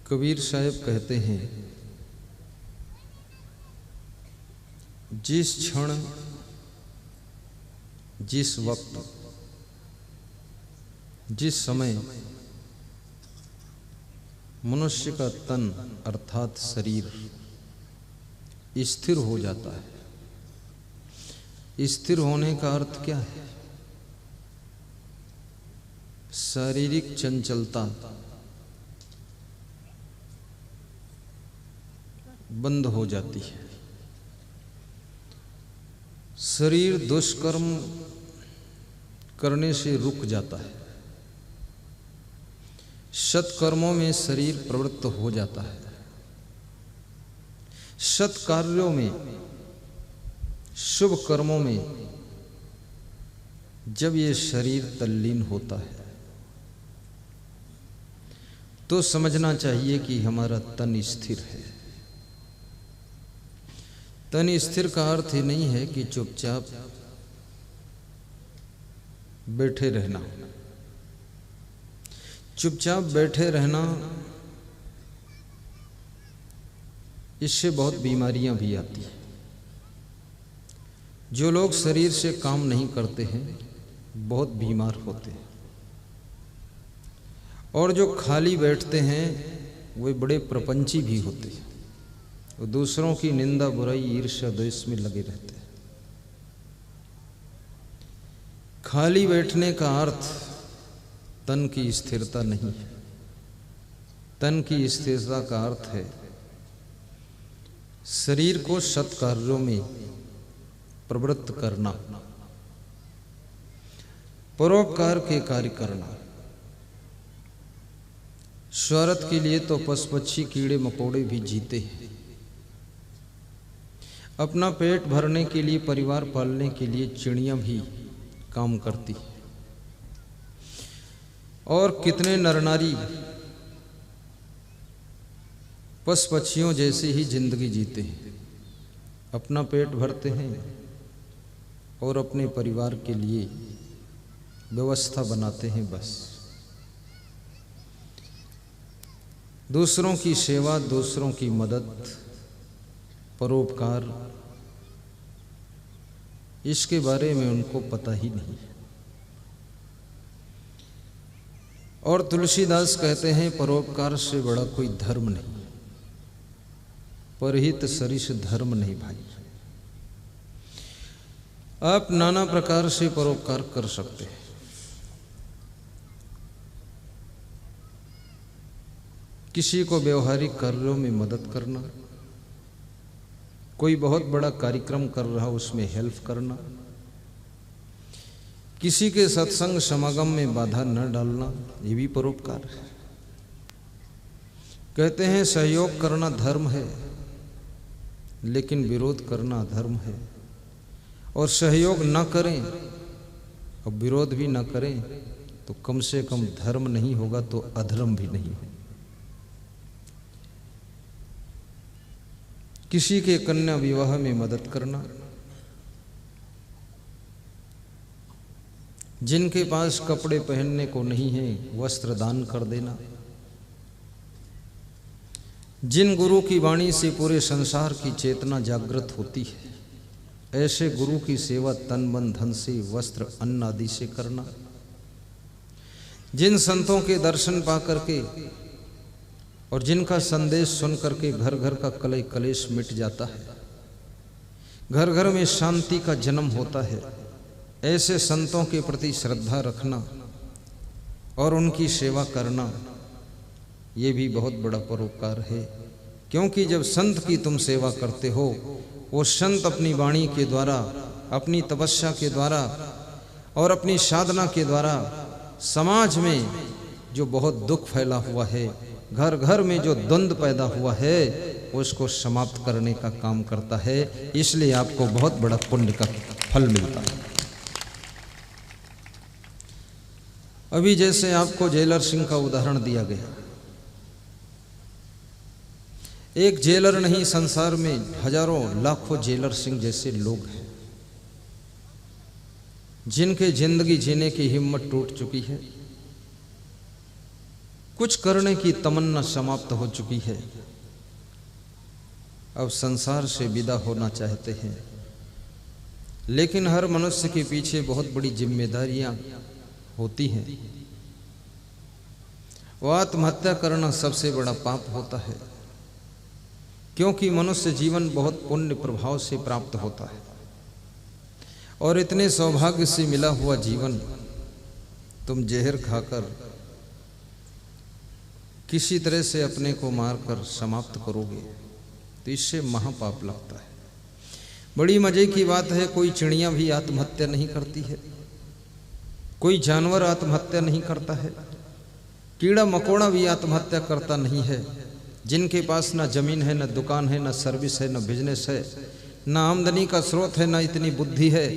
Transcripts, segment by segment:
कबीर साहब कहते हैं, जिस क्षण जिस वक्त जिस समय मनुष्य का तन अर्थात शरीर स्थिर हो जाता है। स्थिर होने का अर्थ क्या है? शारीरिक चंचलता बंद हो जाती है। शरीर दुष्कर्म करने से रुक जाता है। सत्कर्मों में शरीर प्रवृत्त हो जाता है। सत्कार्यों में, शुभ कर्मों में जब ये शरीर तल्लीन होता है तो समझना चाहिए कि हमारा तन स्थिर है। तन स्थिर का अर्थ ही नहीं है कि चुपचाप बैठे रहना। चुपचाप बैठे रहना, इससे बहुत बीमारियां भी आती हैं। जो लोग शरीर से काम नहीं करते हैं बहुत बीमार होते हैं, और जो खाली बैठते हैं वे बड़े प्रपंची भी होते हैं। वो दूसरों की निंदा, बुराई, ईर्ष्या, द्वेष में लगे रहते हैं। खाली बैठने का अर्थ तन की स्थिरता नहीं है। तन की स्थिरता का अर्थ है शरीर को सत्कार्यों में प्रवृत्त करना, परोपकार के कार्य करना। स्वार्थ के लिए तो पशु पक्षी, कीड़े मकोड़े भी जीते हैं। अपना पेट भरने के लिए, परिवार पालने के लिए चिड़ियां भी काम करती है। और कितने नर नारी पशु पक्षियों जैसी ही जिंदगी जीते हैं। अपना पेट भरते हैं और अपने परिवार के लिए व्यवस्था बनाते हैं। बस दूसरों की सेवा, दूसरों की मदद, परोपकार, इसके बारे में उनको पता ही नहीं। और तुलसीदास कहते हैं, परोपकार से बड़ा कोई धर्म नहीं, परहित सरिस धर्म नहीं भाई। आप नाना प्रकार से परोपकार कर सकते हैं। किसी को व्यवहारिक कार्यों में मदद करना, कोई बहुत बड़ा कार्यक्रम कर रहा उसमें हेल्प करना, किसी के सत्संग समागम में बाधा न डालना, ये भी परोपकार है। कहते हैं सहयोग करना धर्म है, लेकिन विरोध करना अधर्म है। और सहयोग न करें और विरोध भी न करें तो कम से कम धर्म नहीं होगा तो अधर्म भी नहीं है। किसी के कन्या विवाह में मदद करना, जिनके पास कपड़े पहनने को नहीं है वस्त्र दान कर देना। जिन गुरु की वाणी से पूरे संसार की चेतना जागृत होती है, ऐसे गुरु की सेवा तन मन धन से, वस्त्र अन्न आदि से करना। जिन संतों के दर्शन पा करके और जिनका संदेश सुन करके घर घर का कलह कलेश मिट जाता है, घर घर में शांति का जन्म होता है, ऐसे संतों के प्रति श्रद्धा रखना और उनकी सेवा करना, ये भी बहुत बड़ा परोपकार है। क्योंकि जब संत की तुम सेवा करते हो, वो संत अपनी वाणी के द्वारा, अपनी तपस्या के द्वारा और अपनी साधना के द्वारा समाज में जो बहुत दुख फैला हुआ है, घर घर में जो द्वंद्व पैदा हुआ है, उसको समाप्त करने का काम करता है। इसलिए आपको बहुत बड़ा पुण्य का फल मिलता है। अभी जैसे आपको जेलर सिंह का उदाहरण दिया गया, एक जेलर नहीं, संसार में हजारों लाखों जेलर सिंह जैसे लोग हैं जिनके जिंदगी जीने की हिम्मत टूट चुकी है। कुछ करने की तमन्ना समाप्त हो चुकी है, अब संसार से विदा होना चाहते हैं। लेकिन हर मनुष्य के पीछे बहुत बड़ी जिम्मेदारियां होती हैं। वो आत्महत्या करना सबसे बड़ा पाप होता है, क्योंकि मनुष्य जीवन बहुत पुण्य प्रभाव से प्राप्त होता है और इतने सौभाग्य से मिला हुआ जीवन तुम जहर खाकर किसी तरह से अपने को मारकर समाप्त करोगे तो इससे महापाप लगता है। बड़ी मजे की बात है, कोई चिड़िया भी आत्महत्या नहीं करती है, कोई जानवर आत्महत्या नहीं करता है, कीड़ा मकोड़ा भी आत्महत्या करता नहीं है। जिनके पास ना जमीन है, ना दुकान है, ना सर्विस है, ना बिजनेस है, ना आमदनी का स्रोत है, ना इतनी बुद्धि है,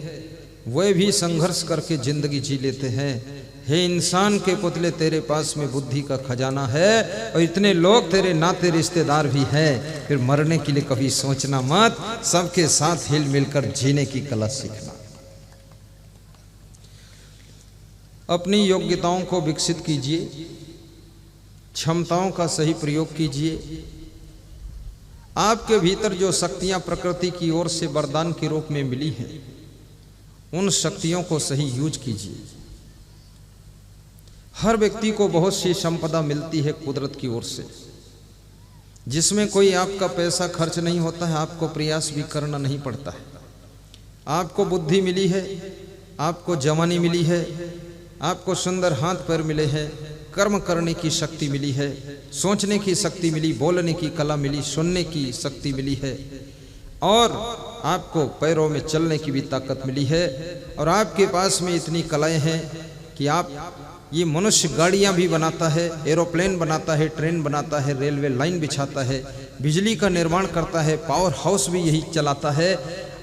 वे भी संघर्ष करके जिंदगी जी लेते हैं। हे इंसान के पुतले, तेरे पास में बुद्धि का खजाना है और इतने लोग तेरे नाते रिश्तेदार भी हैं, फिर मरने के लिए कभी सोचना मत, सबके साथ हिल मिलकर जीने की कला सीखना। अपनी योग्यताओं को विकसित कीजिए, क्षमताओं का सही प्रयोग कीजिए। आपके भीतर जो शक्तियां प्रकृति की ओर से वरदान के रूप में मिली हैं, उन शक्तियों को सही यूज कीजिए। हर व्यक्ति को बहुत सी संपदा मिलती है कुदरत की ओर से, जिसमें कोई आपका पैसा खर्च नहीं होता है, आपको प्रयास भी करना नहीं पड़ता है। आपको बुद्धि मिली है, आपको जवानी मिली है, आपको सुंदर हाथ पैर मिले हैं, कर्म करने की शक्ति मिली है, सोचने की शक्ति मिली, बोलने की कला मिली, सुनने की शक्ति मिली है और आपको पैरों में चलने की भी ताकत मिली है। और आपके पास में इतनी कलाएं हैं कि आप ये मनुष्य गाड़ियां भी बनाता है, एरोप्लेन बनाता है, ट्रेन बनाता है, रेलवे लाइन बिछाता है, बिजली का निर्माण करता है, पावर हाउस भी यही चलाता है।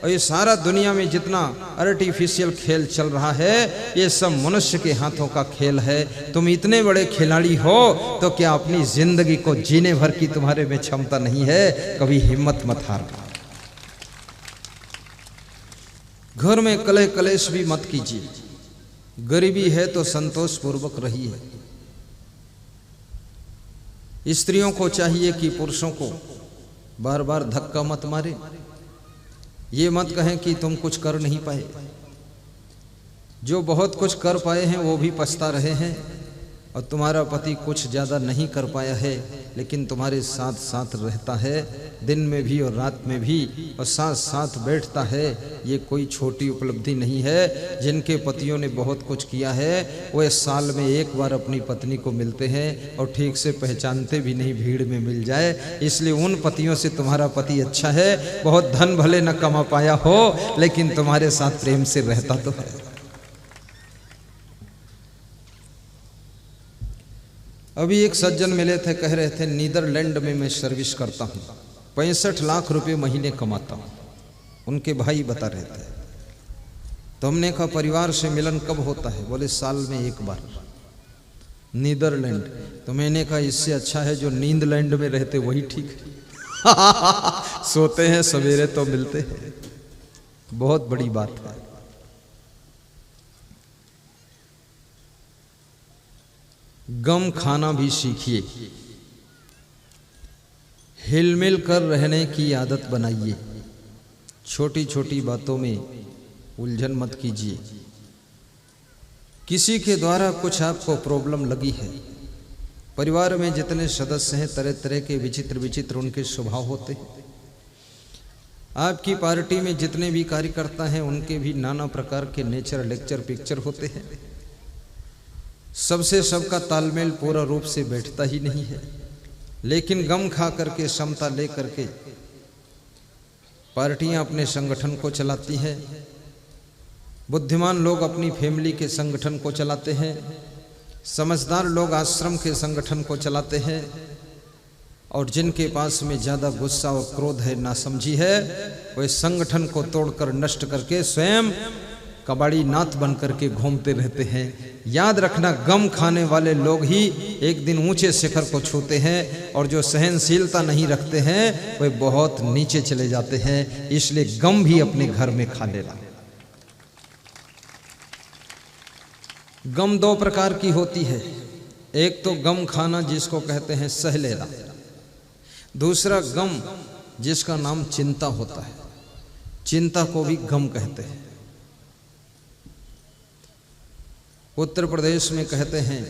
और ये सारा दुनिया में जितना आर्टिफिशियल खेल चल रहा है, ये सब मनुष्य के हाथों का खेल है। तुम इतने बड़े खिलाड़ी हो तो क्या अपनी जिंदगी को जीने भर की तुम्हारे में क्षमता नहीं है? कभी हिम्मत मत हारना। घर में कलह कलेश भी मत कीजिए। गरीबी है तो संतोष पूर्वक रहिए। स्त्रियों को चाहिए कि पुरुषों को बार बार धक्का मत मारे, ये मत कहें कि तुम कुछ कर नहीं पाए। जो बहुत कुछ कर पाए हैं वो भी पछता रहे हैं, और तुम्हारा पति कुछ ज़्यादा नहीं कर पाया है लेकिन तुम्हारे साथ साथ रहता है, दिन में भी और रात में भी, और साथ साथ बैठता है। ये कोई छोटी उपलब्धि नहीं है। जिनके पतियों ने बहुत कुछ किया है वो इस साल में एक बार अपनी पत्नी को मिलते हैं और ठीक से पहचानते भी नहीं, भीड़ में मिल जाए। इसलिए उन पतियों से तुम्हारा पति अच्छा है। बहुत धन भले न कमा पाया हो लेकिन तुम्हारे साथ प्रेम से रहता तो है। अभी एक सज्जन मिले थे, कह रहे थे नीदरलैंड में मैं सर्विस करता हूँ, 65 लाख रुपए महीने कमाता हूँ। उनके भाई बता रहे थे। तो हमने कहा परिवार से मिलन कब होता है? बोले साल में एक बार। नीदरलैंड। तो मैंने कहा इससे अच्छा है जो नींदलैंड में रहते वही ठीक है। सोते हैं सवेरे तो मिलते हैं। बहुत बड़ी बात है। गम खाना भी सीखिए, हिलमिल कर रहने की आदत बनाइए। छोटी छोटी बातों में उलझन मत कीजिए। किसी के द्वारा कुछ आपको प्रॉब्लम लगी है, परिवार में जितने सदस्य हैं तरह तरह के विचित्र विचित्र उनके स्वभाव होते हैं। आपकी पार्टी में जितने भी कार्यकर्ता हैं उनके भी नाना प्रकार के नेचर लेक्चर पिक्चर होते हैं। सबसे सबका तालमेल पूरा रूप से बैठता ही नहीं है, लेकिन गम खा करके क्षमता ले करके पार्टियां अपने संगठन को चलाती हैं। बुद्धिमान लोग अपनी फैमिली के संगठन को चलाते हैं, समझदार लोग आश्रम के संगठन को चलाते हैं, और जिनके पास में ज़्यादा गुस्सा और क्रोध है, नासमझी है, वे संगठन को तोड़कर नष्ट करके स्वयं कबाड़ी नाथ बन करके घूमते रहते हैं। याद रखना, गम खाने वाले लोग ही एक दिन ऊंचे शिखर को छूते हैं, और जो सहनशीलता नहीं रखते हैं वे बहुत नीचे चले जाते हैं। इसलिए गम भी अपने घर में खा लेना। गम दो प्रकार की होती है, एक तो गम खाना जिसको कहते हैं सह लेना, दूसरा गम जिसका नाम चिंता होता है, चिंता को भी गम कहते हैं। उत्तर प्रदेश में कहते हैं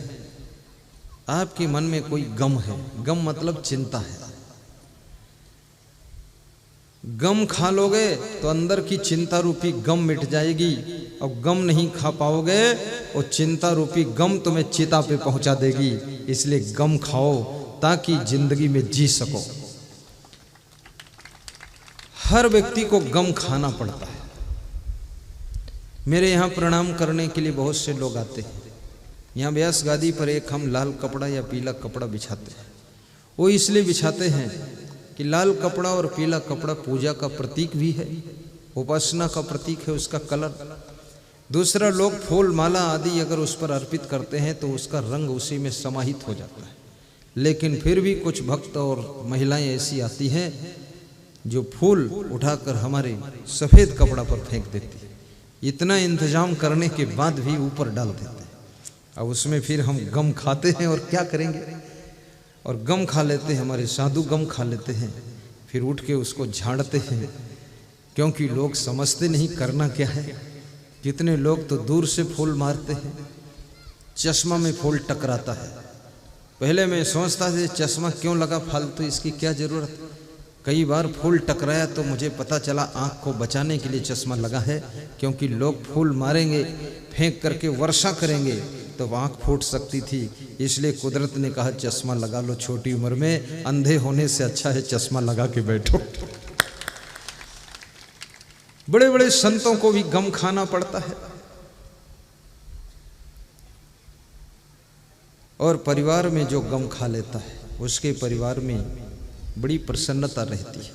आपके मन में कोई गम है, गम मतलब चिंता है। गम खा लोगे तो अंदर की चिंता रूपी गम मिट जाएगी, और गम नहीं खा पाओगे और चिंता रूपी गम तुम्हें चिता पे पहुंचा देगी। इसलिए गम खाओ ताकि जिंदगी में जी सको। हर व्यक्ति को गम खाना पड़ता है। मेरे यहाँ प्रणाम करने के लिए बहुत से लोग आते हैं। यहाँ व्यास गादी पर एक हम लाल कपड़ा या पीला कपड़ा बिछाते हैं। वो इसलिए बिछाते हैं कि लाल कपड़ा और पीला कपड़ा पूजा का प्रतीक भी है, उपासना का प्रतीक है उसका कलर। दूसरा, लोग फूल माला आदि अगर उस पर अर्पित करते हैं तो उसका रंग उसी में समाहित हो जाता है। लेकिन फिर भी कुछ भक्त और महिलाएं ऐसी आती हैं जो फूल उठाकर हमारे सफ़ेद कपड़ा पर फेंक देती है। इतना इंतजाम करने के बाद भी ऊपर डाल देते हैं। अब उसमें फिर हम गम खाते हैं और क्या करेंगे, और गम खा लेते हैं, हमारे साधु गम खा लेते हैं, फिर उठ के उसको झाड़ते हैं, क्योंकि लोग समझते नहीं करना क्या है। कितने लोग तो दूर से फूल मारते हैं, चश्मा में फूल टकराता है। पहले मैं सोचता था चश्मा क्यों लगा फालतू, इसकी क्या ज़रूरत। कई बार फूल टकराया तो मुझे पता चला आँख को बचाने के लिए चश्मा लगा है, क्योंकि लोग फूल मारेंगे, फेंक करके वर्षा करेंगे तो आँख फूट सकती थी। इसलिए कुदरत ने कहा चश्मा लगा लो, छोटी उम्र में अंधे होने से अच्छा है चश्मा लगा के बैठो। बड़े बड़े संतों को भी गम खाना पड़ता है, और परिवार में जो गम खा लेता है उसके परिवार में बड़ी प्रसन्नता रहती है।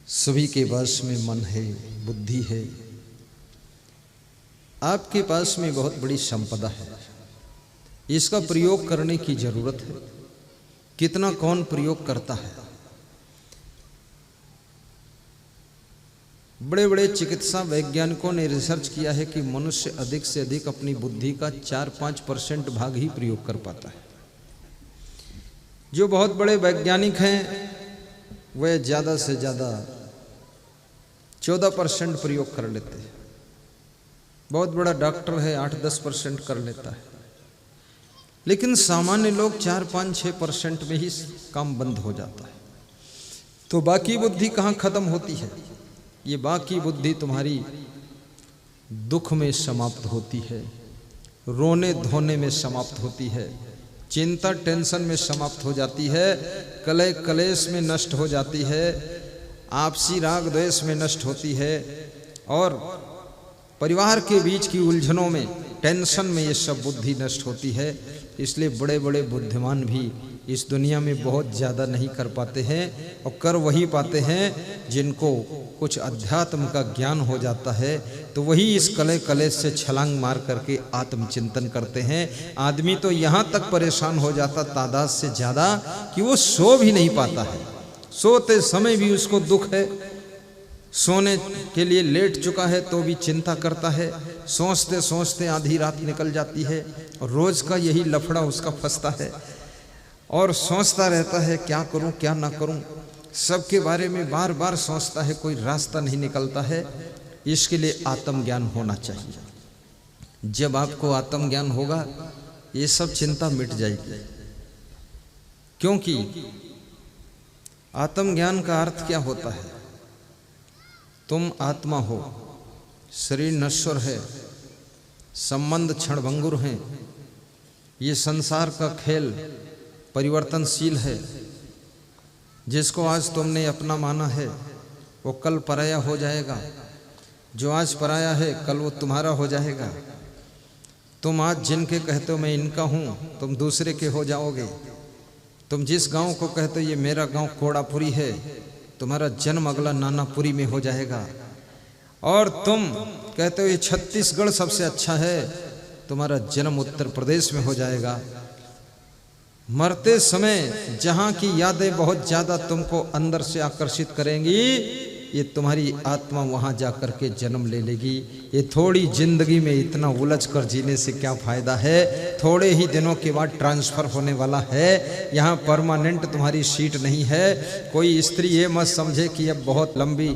सभी के पास में मन है, बुद्धि है। आपके पास में बहुत बड़ी संपदा है, इसका प्रयोग करने की जरूरत है। कितना कौन प्रयोग करता है। बड़े बड़े चिकित्सा वैज्ञानिकों ने रिसर्च किया है कि मनुष्य अधिक से अधिक अपनी बुद्धि का 4-5% भाग ही प्रयोग कर पाता है। जो बहुत बड़े वैज्ञानिक हैं वह ज़्यादा से ज़्यादा 14% प्रयोग कर लेते हैं। बहुत बड़ा डॉक्टर है 8-10% कर लेता है। लेकिन सामान्य लोग 4-5-6% में ही काम बंद हो जाता है। तो बाकी बुद्धि कहाँ खत्म होती है। ये बाकी बुद्धि तुम्हारी दुख में समाप्त होती है, रोने धोने में समाप्त होती है, चिंता टेंशन में समाप्त हो जाती है, कलह कलेश में नष्ट हो जाती है, आपसी राग द्वेष में नष्ट होती है, और परिवार के बीच की उलझनों में, टेंशन में ये सब बुद्धि नष्ट होती है। इसलिए बड़े बड़े बुद्धिमान भी इस दुनिया में बहुत ज़्यादा नहीं कर पाते हैं, और कर वही पाते हैं जिनको कुछ अध्यात्म का ज्ञान हो जाता है। तो वही इस कलह कलेश से छलांग मार करके आत्मचिंतन करते हैं। आदमी तो यहाँ तक परेशान हो जाता तादाद से ज़्यादा कि वो सो भी नहीं पाता है। सोते समय भी उसको दुख है, सोने के लिए लेट चुका है तो भी चिंता करता है, सोचते सोचते आधी रात निकल जाती है, और रोज़ का यही लफड़ा उसका फंसता है, और सोचता रहता है क्या करूं क्या ना करूं, सबके बारे में बार बार सोचता है, कोई रास्ता नहीं निकलता है। इसके लिए आत्मज्ञान होना चाहिए। जब आपको आत्मज्ञान होगा ये सब चिंता मिट जाएगी। क्योंकि आत्मज्ञान का अर्थ क्या होता है। तुम आत्मा हो, शरीर नश्वर है, संबंध क्षणभंगुर हैं, ये संसार का खेल परिवर्तनशील है। जिसको आज तुमने अपना माना है वो कल पराया हो जाएगा, जो आज पराया है कल वो तुम्हारा हो जाएगा। तुम आज जिनके कहते हो मैं इनका हूँ, तुम दूसरे के हो जाओगे। तुम जिस गांव को कहते हो ये मेरा गांव कोड़ापुरी है, तुम्हारा जन्म अगला नानापुरी में हो जाएगा। और तुम कहते हो ये छत्तीसगढ़ सबसे अच्छा है, तुम्हारा जन्म उत्तर प्रदेश में हो जाएगा। मरते समय जहाँ की यादें बहुत ज़्यादा तुमको अंदर से आकर्षित करेंगी, ये तुम्हारी आत्मा वहाँ जा कर के जन्म ले लेगी। ये थोड़ी जिंदगी में इतना उलझ कर जीने से क्या फ़ायदा है। थोड़े ही दिनों के बाद ट्रांसफ़र होने वाला है। यहाँ परमानेंट तुम्हारी सीट नहीं है। कोई स्त्री ये मत समझे कि अब बहुत लंबी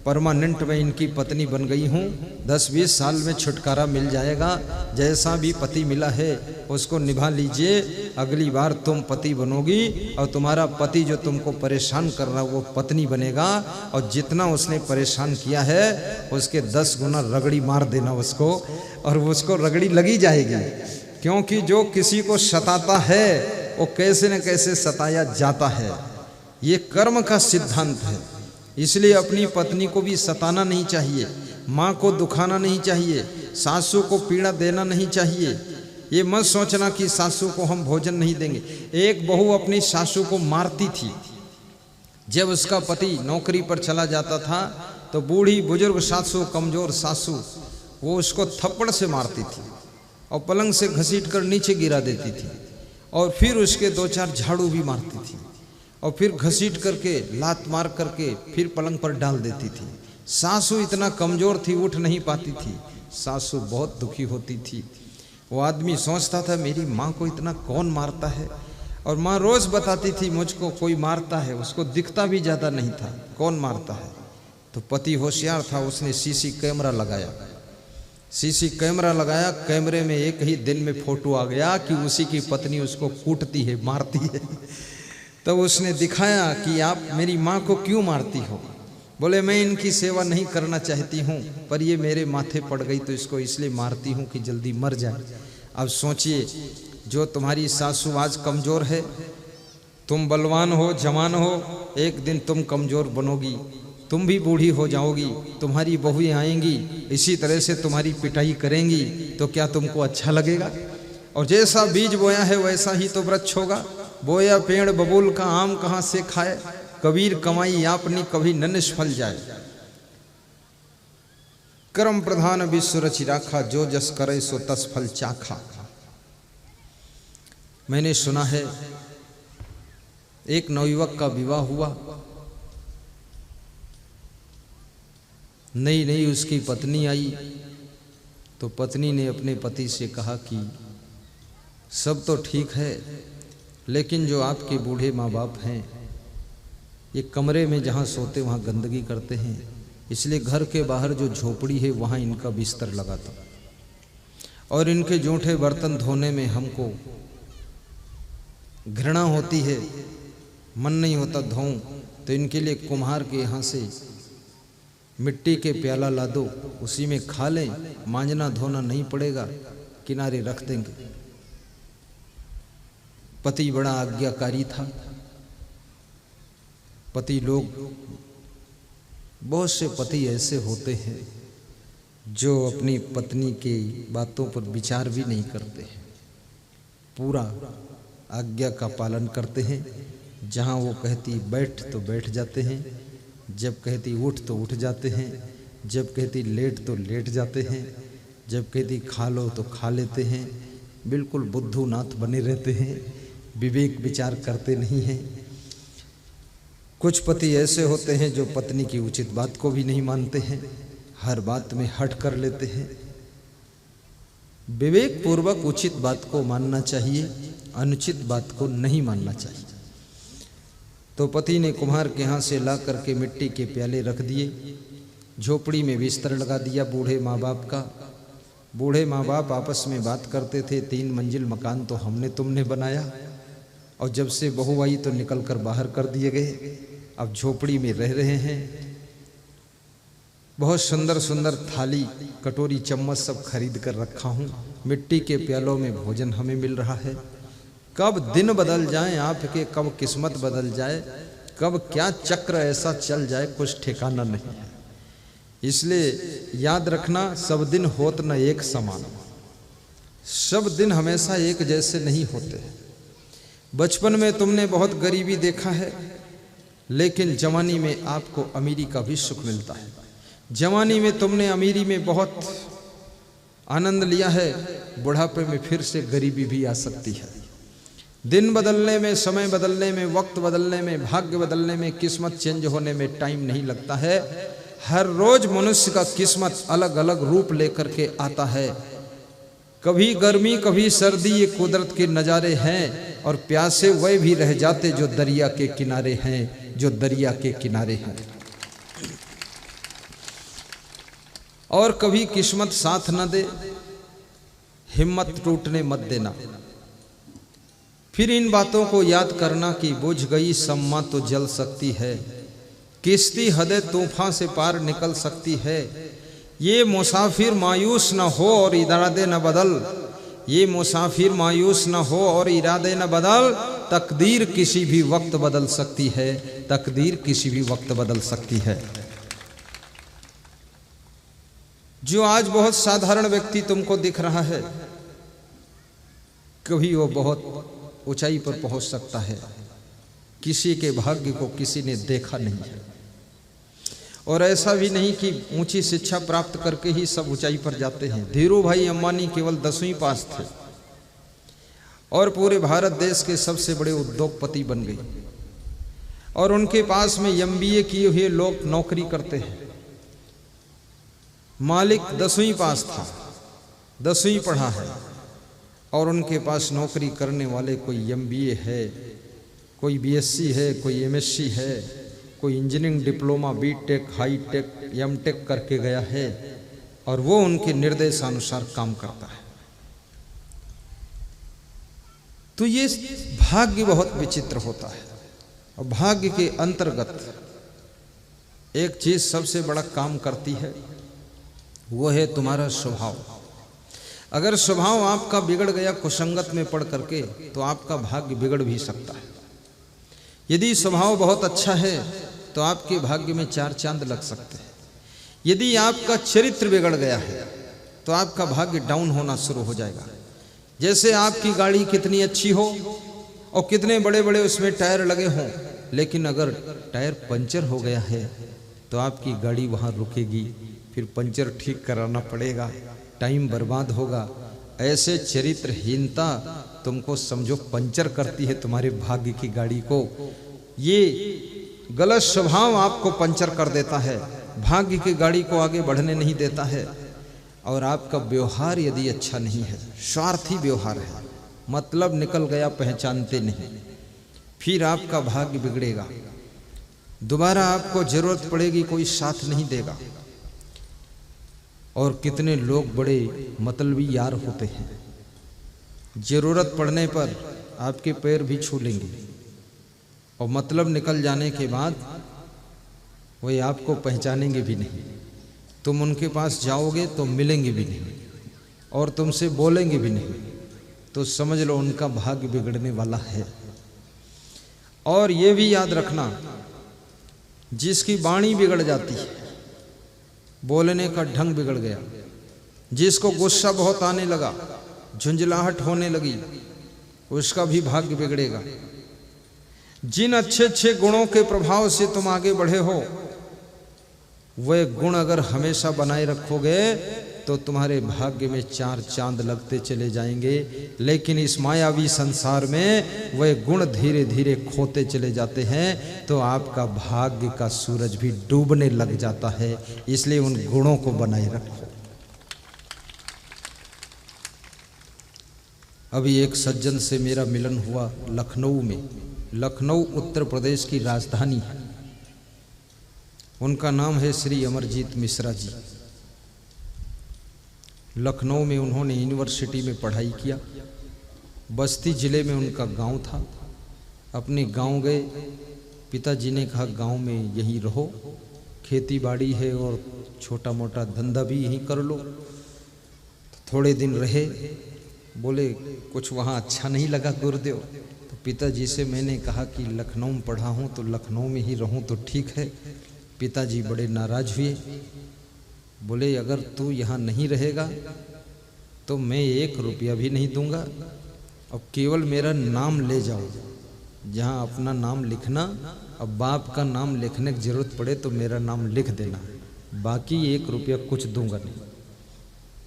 परमानेंट में इनकी पत्नी बन गई हूँ, 10-20 साल में छुटकारा मिल जाएगा। जैसा भी पति मिला है उसको निभा लीजिए। अगली बार तुम पति बनोगी और तुम्हारा पति जो तुमको परेशान कर रहा वो पत्नी बनेगा। और जितना उसने परेशान किया है उसके 10 गुना रगड़ी मार देना उसको, और उसको रगड़ी लगी जाएगी। क्योंकि जो किसी को सताता है वो कैसे न कैसे सताया जाता है। ये कर्म का सिद्धांत है। इसलिए अपनी पत्नी को भी सताना नहीं चाहिए, माँ को दुखाना नहीं चाहिए, सासू को पीड़ा देना नहीं चाहिए। ये मत सोचना कि सासू को हम भोजन नहीं देंगे। एक बहू अपनी सासू को मारती थी। जब उसका पति नौकरी पर चला जाता था तो बूढ़ी बुजुर्ग सासू, कमजोर सासू, वो उसको थप्पड़ से मारती थी और पलंग से घसीट कर नीचे गिरा देती थी, और फिर उसके 2-4 झाड़ू भी मारती थी, और फिर घसीट करके लात मार करके फिर पलंग पर डाल देती थी। सासू इतना कमज़ोर थी, उठ नहीं पाती थी। सासू बहुत दुखी होती थी। वो आदमी सोचता था मेरी माँ को इतना कौन मारता है, और माँ रोज़ बताती थी मुझको कोई मारता है। उसको दिखता भी ज़्यादा नहीं था कौन मारता है। तो पति होशियार था, उसने सीसी कैमरा लगाया। सीसी कैमरा लगाया, कैमरे में एक ही दिन में फोटो आ गया कि उसी की पत्नी उसको कूटती है, मारती है। तब उसने दिखाया कि आप मेरी माँ को क्यों मारती हो। बोले मैं इनकी सेवा नहीं करना चाहती हूँ, पर ये मेरे माथे पड़ गई तो इसको इसलिए मारती हूँ कि जल्दी मर जाए। अब सोचिए, जो तुम्हारी सासू आज कमज़ोर है, तुम बलवान हो, जवान हो, एक दिन तुम कमज़ोर बनोगी, तुम भी बूढ़ी हो जाओगी, तुम्हारी बहुएं आएंगी, इसी तरह से तुम्हारी पिटाई करेंगी, तो क्या तुमको अच्छा लगेगा। और जैसा बीज बोया है वैसा ही तो वृक्ष होगा। बोया पेड़ बबूल का, आम कहाँ से खाए, कबीर कमाई आपनी कभी न निष्फल जाए। कर्म प्रधान विश्व रचि राखा, जो जस करे सो तस फल चाखा। मैंने सुना है एक नवयुवक का विवाह हुआ, नई नई उसकी पत्नी आई, तो पत्नी ने अपने पति से कहा कि सब तो ठीक है, लेकिन जो आपके बूढ़े माँ बाप हैं ये कमरे में जहाँ सोते वहाँ गंदगी करते हैं, इसलिए घर के बाहर जो झोपड़ी है वहाँ इनका बिस्तर लगा था, और इनके जूठे बर्तन धोने में हमको घृणा होती है, मन नहीं होता धोऊं, तो इनके लिए कुम्हार के यहाँ से मिट्टी के प्याला ला दो, उसी में खा लें, मांजना धोना नहीं पड़ेगा, किनारे रख देंगे। पति बड़ा आज्ञाकारी था। पति लोग, बहुत से पति ऐसे होते हैं जो अपनी पत्नी की बातों पर विचार भी नहीं करते हैं, पूरा आज्ञा का पालन करते हैं। जहाँ वो कहती बैठ तो बैठ जाते हैं, जब कहती उठ तो उठ जाते हैं, जब कहती लेट तो लेट जाते हैं, जब कहती खा लो तो खा लेते हैं। बिल्कुल बुद्धू नाथ बने रहते हैं, विवेक विचार करते नहीं हैं। कुछ पति ऐसे होते हैं जो पत्नी की उचित बात को भी नहीं मानते हैं, हर बात में हट कर लेते हैं। विवेक पूर्वक उचित बात को मानना चाहिए, अनुचित बात को नहीं मानना चाहिए। तो पति ने कुम्हार के यहाँ से ला करके मिट्टी के प्याले रख दिए, झोपड़ी में बिस्तर लगा दिया बूढ़े माँ बाप का। बूढ़े माँ बाप आपस में बात करते थे, 3 मंजिल मकान तो हमने तुमने बनाया, और जब से बहू आई तो निकल कर बाहर कर दिए गए, अब झोपड़ी में रह रहे हैं। बहुत सुंदर सुंदर थाली, कटोरी, चम्मच सब खरीद कर रखा हूँ, मिट्टी के प्यालों में भोजन हमें मिल रहा है। कब दिन बदल जाए आपके, कब किस्मत बदल जाए, कब क्या चक्र ऐसा चल जाए, कुछ ठिकाना नहीं है। इसलिए याद रखना, सब दिन होत न एक समान, सब दिन हमेशा एक जैसे नहीं होते। बचपन में तुमने बहुत गरीबी देखा है, लेकिन जवानी में आपको अमीरी का भी सुख मिलता है। जवानी में तुमने अमीरी में बहुत आनंद लिया है, बुढ़ापे में फिर से गरीबी भी आ सकती है। दिन बदलने में, समय बदलने में, वक्त बदलने में, भाग्य बदलने में, किस्मत चेंज होने में टाइम नहीं लगता है। हर रोज मनुष्य का किस्मत अलग अलग रूप लेकर के आता है। कभी गर्मी कभी सर्दी, ये कुदरत के नज़ारे हैं। और प्यासे वह भी रह जाते जो दरिया के किनारे हैं, जो दरिया के किनारे हैं। और कभी किस्मत साथ न दे, हिम्मत टूटने मत देना। फिर इन बातों को याद करना कि बुझ गई सम्मा तो जल सकती है, किश्ती हदे तूफान से पार निकल सकती है। ये मुसाफिर मायूस न हो और इरादे न बदल, ये मुसाफिर मायूस न हो और इरादे न बदल। तकदीर किसी भी वक्त बदल सकती है, तकदीर किसी भी वक्त बदल सकती है। जो आज बहुत साधारण व्यक्ति तुमको दिख रहा है, कभी वो बहुत ऊंचाई पर पहुंच सकता है। किसी के भाग्य को किसी ने देखा नहीं है। और ऐसा भी नहीं कि ऊंची शिक्षा प्राप्त करके ही सब ऊंचाई पर जाते हैं। धीरू भाई अंबानी केवल 10वीं पास थे और पूरे भारत देश के सबसे बड़े उद्योगपति बन गए। और उनके पास में MBA किए हुए लोग नौकरी करते हैं। मालिक 10वीं पास था, 10वीं पढ़ा है, और उनके पास नौकरी करने वाले कोई MBA है, कोई BSc है, कोई MSc है, कोई engineering diploma, B.Tech, hi tech, M.Tech करके गया है। और वो उनके निर्देशानुसार काम करता है। तो ये भाग्य बहुत विचित्र होता है। और भाग्य के अंतर्गत एक चीज सबसे बड़ा काम करती है, वो है तुम्हारा स्वभाव। अगर स्वभाव आपका बिगड़ गया कुसंगत में पड़ करके, तो आपका भाग्य बिगड़ भी सकता है। यदि स्वभाव बहुत अच्छा है तो आपके भाग्य में 4 चांद लग सकते हैं। यदि आपका चरित्र बिगड़ गया है तो आपका भाग्य डाउन होना शुरू हो जाएगा। जैसे आपकी गाड़ी कितनी अच्छी हो और कितने बड़े बड़े उसमें टायर लगे हों, लेकिन अगर टायर पंचर हो गया है तो आपकी गाड़ी वहाँ रुकेगी, फिर पंचर ठीक कराना पड़ेगा, टाइम बर्बाद होगा। ऐसे चरित्रहीनता तुमको समझो पंचर करती है तुम्हारे भाग्य की गाड़ी को। ये गलत स्वभाव आपको पंचर कर देता है, भाग्य की गाड़ी को आगे बढ़ने नहीं देता है। और आपका व्यवहार यदि अच्छा नहीं है, स्वार्थी व्यवहार है, मतलब निकल गया पहचानते नहीं, फिर आपका भाग्य बिगड़ेगा। दोबारा आपको जरूरत पड़ेगी, कोई साथ नहीं देगा। और कितने लोग बड़े मतलबी यार होते हैं, जरूरत पड़ने पर आपके पैर भी छू लेंगे और मतलब निकल जाने के बाद वही आपको पहचानेंगे भी नहीं। तुम उनके पास जाओगे तो मिलेंगे भी नहीं और तुमसे बोलेंगे भी नहीं, तो समझ लो उनका भाग्य बिगड़ने वाला है। और ये भी याद रखना, जिसकी वाणी बिगड़ जाती है, बोलने का ढंग बिगड़ गया, जिसको गुस्सा बहुत आने लगा, झुंझलाहट होने लगी, उसका भी भाग्य बिगड़ेगा। जिन अच्छे अच्छे गुणों के प्रभाव से तुम आगे बढ़े हो, वह गुण अगर हमेशा बनाए रखोगे तो तुम्हारे भाग्य में 4 चांद लगते चले जाएंगे। लेकिन इस मायावी संसार में वह गुण धीरे धीरे खोते चले जाते हैं, तो आपका भाग्य का सूरज भी डूबने लग जाता है। इसलिए उन गुणों को बनाए रखो। अभी एक सज्जन से मेरा मिलन हुआ लखनऊ में। लखनऊ उत्तर प्रदेश की राजधानी है। उनका नाम है श्री अमरजीत मिश्रा जी। लखनऊ में उन्होंने यूनिवर्सिटी में पढ़ाई किया। बस्ती जिले में उनका गांव था। अपने गांव गए, पिताजी ने कहा गांव में यहीं रहो, खेती बाड़ी है और छोटा मोटा धंधा भी यहीं कर लो। थोड़े दिन रहे, बोले कुछ वहाँ अच्छा नहीं लगा गुरुदेव। तो पिताजी से मैंने कहा कि लखनऊ में पढ़ा हूँ तो लखनऊ में ही रहूँ तो ठीक है। पिताजी बड़े नाराज हुए, बोले अगर तू यहाँ नहीं रहेगा तो मैं 1 रुपया भी नहीं दूंगा, और केवल मेरा नाम ले जाओ, जहाँ अपना नाम लिखना, अब बाप का नाम लिखने की जरूरत पड़े तो मेरा नाम लिख देना, बाकी 1 रुपया कुछ दूंगा नहीं।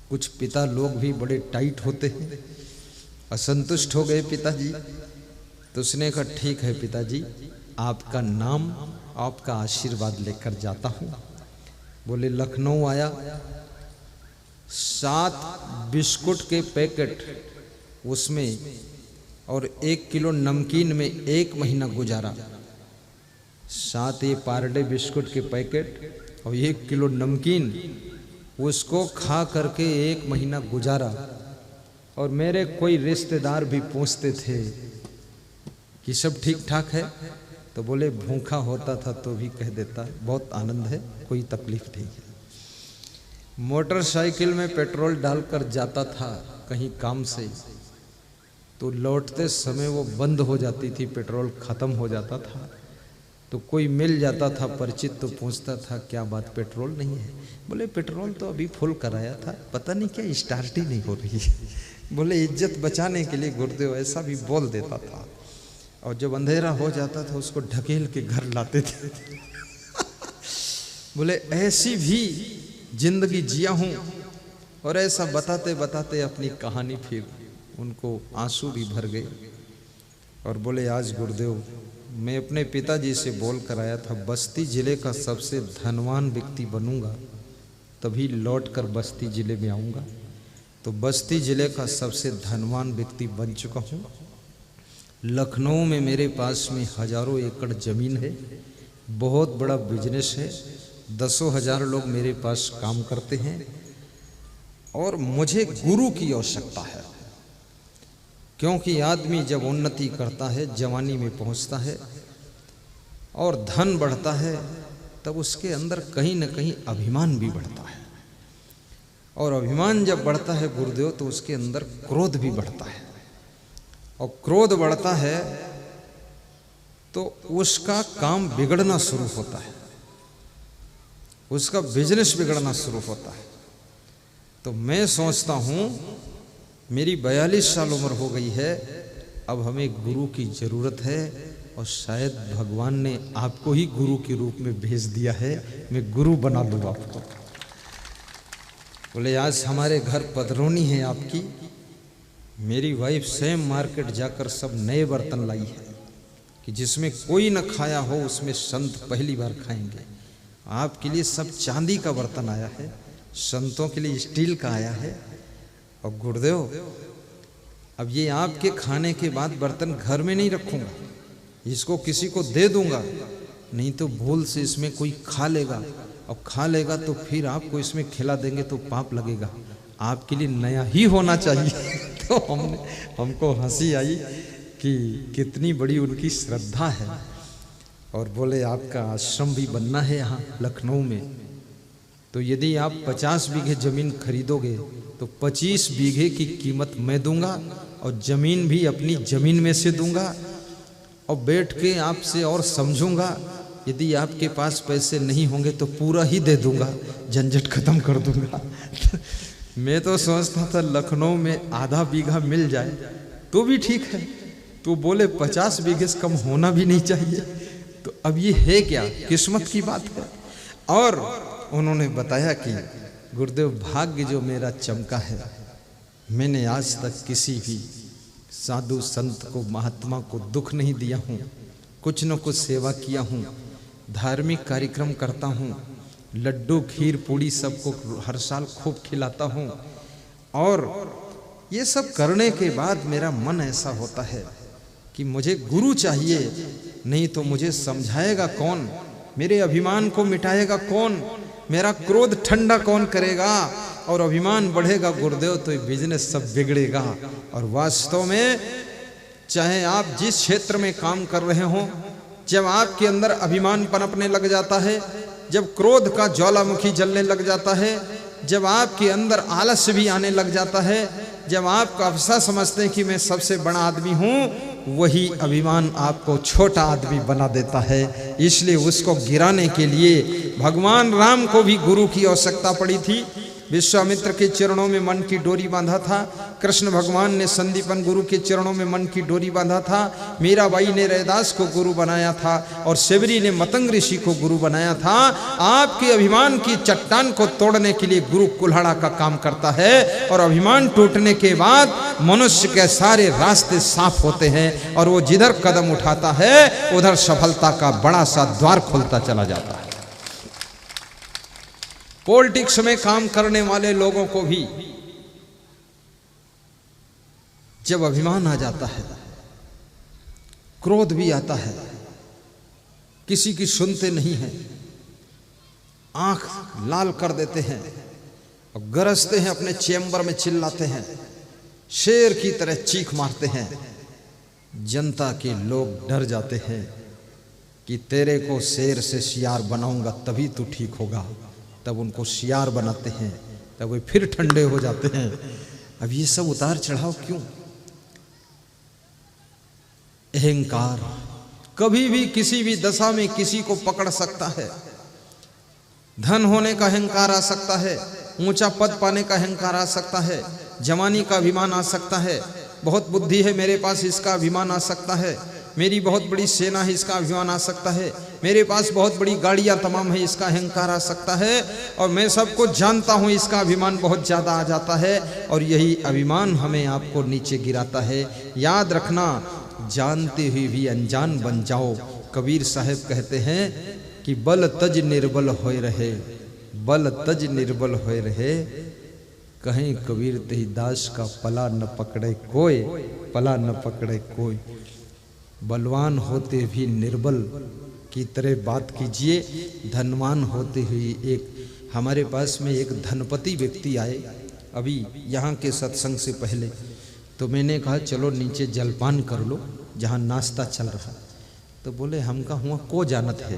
कुछ पिता लोग भी बड़े टाइट होते हैं। असंतुष्ट हो गए पिताजी, तो उसने कहा ठीक है पिताजी, आपका नाम, आपका आशीर्वाद लेकर जाता हूँ। बोले लखनऊ आया, 7 बिस्कुट के पैकेट उसमें और 1 किलो नमकीन में 1 महीना गुजारा। 7 ये पारडे बिस्कुट के पैकेट और 1 किलो नमकीन, उसको खा करके 1 महीना गुजारा। और मेरे कोई रिश्तेदार भी पूछते थे कि सब ठीक ठाक है, तो बोले भूखा होता था तो भी कह देता बहुत आनंद है, कोई तकलीफ नहीं है। मोटरसाइकिल में पेट्रोल डालकर जाता था कहीं काम से, तो लौटते समय वो बंद हो जाती थी, पेट्रोल ख़त्म हो जाता था। तो कोई मिल जाता था परिचित, तो पूछता था क्या बात पेट्रोल नहीं है? बोले पेट्रोल तो अभी फुल कराया था, पता नहीं क्या स्टार्ट ही नहीं हो रही है। बोले इज्जत बचाने के लिए गुरुदेव ऐसा भी बोल देता था। और जब अंधेरा हो जाता था उसको ढकेल के घर लाते थे। बोले ऐसी भी जिंदगी जिया हूँ। और ऐसा बताते बताते अपनी कहानी फिर उनको आंसू भी भर गए। और बोले आज गुरुदेव मैं अपने पिताजी से बोल कर आया था, बस्ती जिले का सबसे धनवान व्यक्ति बनूंगा तभी लौट कर बस्ती जिले में आऊँगा। तो बस्ती जिले का सबसे धनवान व्यक्ति बन चुका हूँ। लखनऊ में मेरे पास में हजारों एकड़ ज़मीन है, बहुत बड़ा बिजनेस है, 10,000 लोग मेरे पास काम करते हैं। और मुझे गुरु की आवश्यकता है, क्योंकि आदमी जब उन्नति करता है, जवानी में पहुंचता है और धन बढ़ता है, तब उसके अंदर कहीं न कहीं अभिमान भी बढ़ता है। और अभिमान जब बढ़ता है गुरुदेव, तो उसके अंदर क्रोध भी बढ़ता है। और क्रोध बढ़ता है तो उसका काम बिगड़ना शुरू होता है, उसका बिजनेस बिगड़ना शुरू होता है। तो मैं सोचता हूँ मेरी 42 साल उम्र हो गई है, अब हमें गुरु की ज़रूरत है। और शायद भगवान ने आपको ही गुरु के रूप में भेज दिया है, मैं गुरु बना दूँ आपको। बोले आज हमारे घर पधरौनी है आपकी, मेरी वाइफ सेम मार्केट जाकर सब नए बर्तन लाई है कि जिसमें कोई न खाया हो उसमें संत पहली बार खाएंगे। आपके लिए सब चांदी का बर्तन आया है, संतों के लिए स्टील का आया है। और गुरुदेव अब ये आपके खाने के बाद बर्तन घर में नहीं रखूंगा, इसको किसी को दे दूंगा, नहीं तो भूल से इसमें कोई खा लेगा, और खा लेगा तो फिर आपको इसमें खिला देंगे तो पाप लगेगा, आपके लिए नया ही होना चाहिए। तो हमको हंसी आई कि कितनी बड़ी उनकी श्रद्धा है। और बोले आपका आश्रम भी बनना है यहाँ लखनऊ में, तो यदि आप 50 बीघे ज़मीन खरीदोगे तो 25 बीघे की कीमत मैं दूंगा और ज़मीन भी अपनी ज़मीन में से दूंगा। और बैठ के आपसे और समझूंगा, यदि आपके पास पैसे नहीं होंगे तो पूरा ही दे दूंगा, झंझट खत्म कर दूंगा। मैं तो सोचता था लखनऊ में आधा बीघा मिल जाए तो भी ठीक है, तो बोले 50 बीघे से कम होना भी नहीं चाहिए। तो अब ये है क्या, किस्मत की बात है। और उन्होंने बताया कि गुरुदेव भाग्य जो मेरा चमका है, मैंने आज तक किसी भी साधु संत को, महात्मा को दुख नहीं दिया हूँ, कुछ न कुछ सेवा किया हूँ, धार्मिक कार्यक्रम करता हूँ, लड्डू खीर पूड़ी सबको हर साल खूब खिलाता हूँ। और ये सब करने के बाद मेरा मन ऐसा होता है कि मुझे गुरु चाहिए, नहीं तो मुझे समझाएगा कौन, मेरे अभिमान को मिटाएगा कौन, मेरा क्रोध ठंडा कौन करेगा। और अभिमान बढ़ेगा गुरुदेव तो ये बिजनेस सब बिगड़ेगा। और वास्तव में चाहे आप जिस क्षेत्र में काम कर रहे हो, जब आपके अंदर अभिमान पनपने लग जाता है, जब क्रोध का ज्वालामुखी जलने लग जाता है, जब आपके अंदर आलस्य भी आने लग जाता है, जब आप अफसा समझते हैं कि मैं सबसे बड़ा आदमी हूँ, वही अभिमान आपको छोटा आदमी बना देता है। इसलिए उसको गिराने के लिए भगवान राम को भी गुरु की आवश्यकता पड़ी थी। विश्वामित्र के चरणों में मन की डोरी बांधा था, कृष्ण भगवान ने संदीपन गुरु के चरणों में मन की डोरी बांधा था, मीराबाई ने रैदास को गुरु बनाया था और शिवरी ने मतंग ऋषि को गुरु बनाया था। आपके अभिमान की चट्टान को तोड़ने के लिए गुरु कुल्हाड़ा का काम करता है और अभिमान टूटने के बाद मनुष्य के सारे रास्ते साफ होते हैं और वो जिधर कदम उठाता है उधर सफलता का बड़ा सा द्वार खुलता चला जाता है। पॉलिटिक्स में काम करने वाले लोगों को भी जब अभिमान आ जाता है, क्रोध भी आता है, किसी की सुनते नहीं हैं, आंख लाल कर देते हैं और गरजते हैं, अपने चैम्बर में चिल्लाते हैं, शेर की तरह चीख मारते हैं। जनता के लोग डर जाते हैं कि तेरे को शेर से शियार बनाऊंगा तभी तू ठीक होगा। तब उनको शियार बनाते हैं, तब वे फिर ठंडे हो जाते हैं। अब ये सब उतार चढ़ाव क्यों? अहंकार कभी भी किसी भी दशा में किसी को पकड़ सकता है। धन होने का अहंकार आ सकता है, ऊंचा पद पाने का अहंकार आ सकता है, जवानी का अभिमान आ सकता है, बहुत बुद्धि है मेरे पास इसका अभिमान आ सकता है, मेरी बहुत बड़ी सेना है इसका अभिमान आ सकता है, मेरे पास बहुत बड़ी गाड़ियां तमाम है इसका अहंकार आ सकता है, और मैं सबको जानता हूं इसका अभिमान बहुत ज़्यादा आ जाता है। और यही अभिमान हमें आपको नीचे गिराता है। याद रखना, जानते हुए भी अनजान बन जाओ। कबीर साहब कहते हैं कि बल तज निर्बल होए रहे, बल तज निर्बल होए रहे, कहीं कबीर तेहि दास का पला न पकड़े कोई, पला न पकड़े कोई। बलवान होते भी निर्बल की तरह बात कीजिए। धनवान होते हुए एक हमारे पास में एक धनपति व्यक्ति आए अभी यहाँ के सत्संग से पहले, तो मैंने कहा चलो नीचे जलपान कर लो जहाँ नाश्ता चल रहा। तो बोले हमका हुआ को जानत है,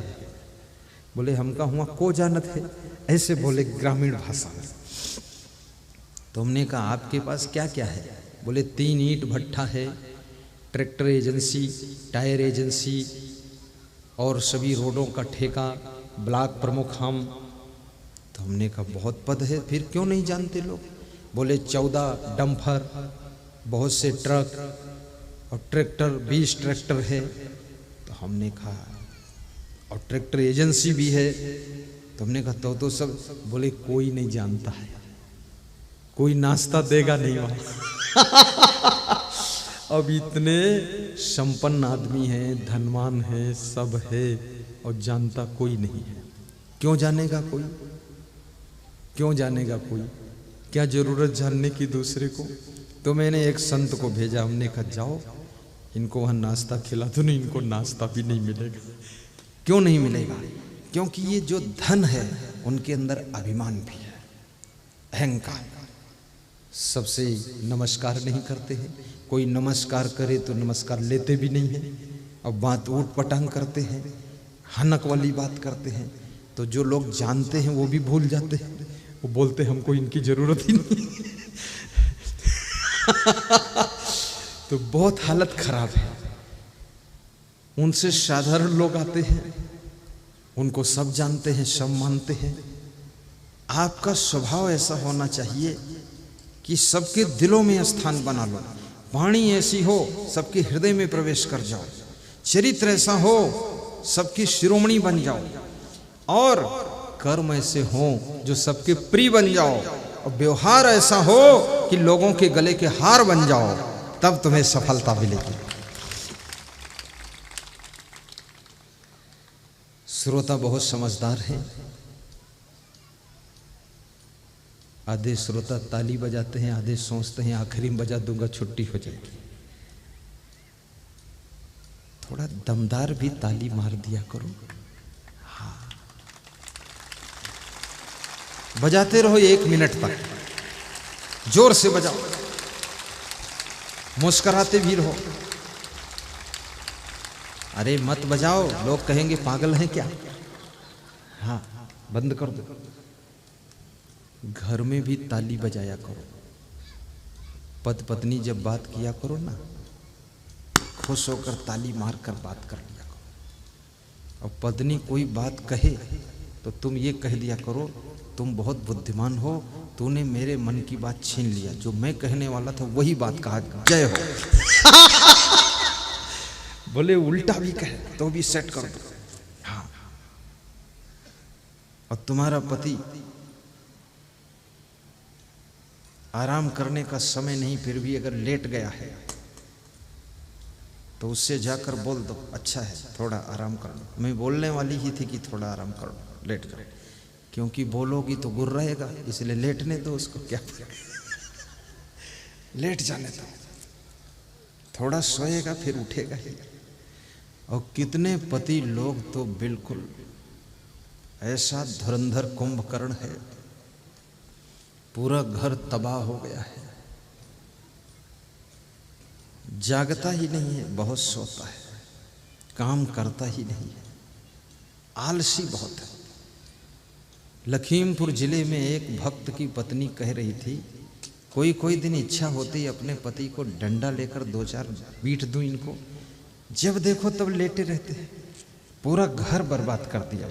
बोले हमका हुआ को जानत है, ऐसे बोले ग्रामीण भाषा में। तो हमने कहा आपके पास क्या क्या है? बोले 3 ईंट भट्ठा है, ट्रैक्टर एजेंसी, टायर एजेंसी और सभी रोडों का ठेका, ब्लॉक प्रमुख हम। तो हमने कहा बहुत पद है, फिर क्यों नहीं जानते लोग? बोले 14 डंपर, बहुत से ट्रक और ट्रैक्टर, 20 ट्रैक्टर है। तो हमने कहा और ट्रैक्टर एजेंसी भी है। तो हमने कहा तो सब। बोले कोई नहीं जानता है, कोई नाश्ता देगा नहीं वहाँ। अब इतने संपन्न आदमी हैं, धनवान हैं, सब है और जानता कोई नहीं है। क्यों जानेगा कोई? क्यों जानेगा कोई? क्या जरूरत जानने की दूसरे को? तो मैंने एक संत को भेजा, हमने कहा जाओ इनको वहाँ नाश्ता खिला दो। नहीं, इनको नाश्ता भी नहीं मिलेगा। क्यों नहीं मिलेगा? क्योंकि ये जो धन है उनके अंदर अभिमान भी है, अहंकार। सबसे नमस्कार नहीं करते हैं, कोई नमस्कार करे तो नमस्कार लेते भी नहीं है, और बात ऊट पटांग करते हैं, हनक वाली बात करते हैं। तो जो लोग जानते हैं वो भी भूल जाते हैं, वो बोलते हैं हमको इनकी जरूरत ही नहीं। तो बहुत हालत खराब है। उनसे साधारण लोग आते हैं, उनको सब जानते हैं, सब मानते हैं। आपका स्वभाव ऐसा होना चाहिए कि सबके दिलों में स्थान बना लो। वाणी ऐसी हो सबके हृदय में प्रवेश कर जाओ, चरित्र ऐसा हो सबकी शिरोमणि बन जाओ, और कर्म ऐसे हो जो सबके प्रिय बन जाओ, और व्यवहार ऐसा हो कि लोगों के गले के हार बन जाओ। तब तुम्हें सफलता मिलेगी। श्रोता बहुत समझदार हैं। आधे श्रोता ताली बजाते हैं, आधे सोचते हैं आखिरी में बजा दूंगा छुट्टी हो जाएगी। थोड़ा दमदार भी ताली मार दिया करो। हाँ, बजाते रहो 1 मिनट तक, जोर से बजाओ, मुस्कुराते भी रहो। अरे मत बजाओ, लोग कहेंगे पागल हैं क्या। हाँ, बंद कर दो। घर में भी ताली बजाया करो। पति पत्नी जब बात किया करो ना, खुश होकर ताली मारकर बात कर लिया करो। और पत्नी कोई बात कहे तो तुम ये कह दिया करो तुम बहुत बुद्धिमान हो, तूने मेरे मन की बात छीन लिया, जो मैं कहने वाला था वही बात कहा, जय हो। बोले उल्टा भी कहे तो भी सेट कर दो। हाँ, और तुम्हारा पति आराम करने का समय नहीं, फिर भी अगर लेट गया है तो उससे जाकर बोल दो, अच्छा है थोड़ा आराम कर लो। मैं बोलने वाली ही थी कि थोड़ा आराम कर लो, लेट जाओ, क्योंकि बोलोगी तो गुर रहेगा, इसलिए लेटने दो उसको, क्या लेट जाने दो, थोड़ा सोएगा फिर उठेगा ही। और कितने पति लोग तो बिल्कुल ऐसा धुरंधर कुंभकर्ण है, पूरा घर तबाह हो गया है, जागता ही नहीं है, बहुत सोता है, काम करता ही नहीं है, आलसी बहुत है। लखीमपुर जिले में एक भक्त की पत्नी कह रही थी, कोई कोई दिन इच्छा होती अपने पति को डंडा लेकर 2-4 पीट दूं इनको, जब देखो तब लेटे रहते हैं, पूरा घर बर्बाद कर दिया।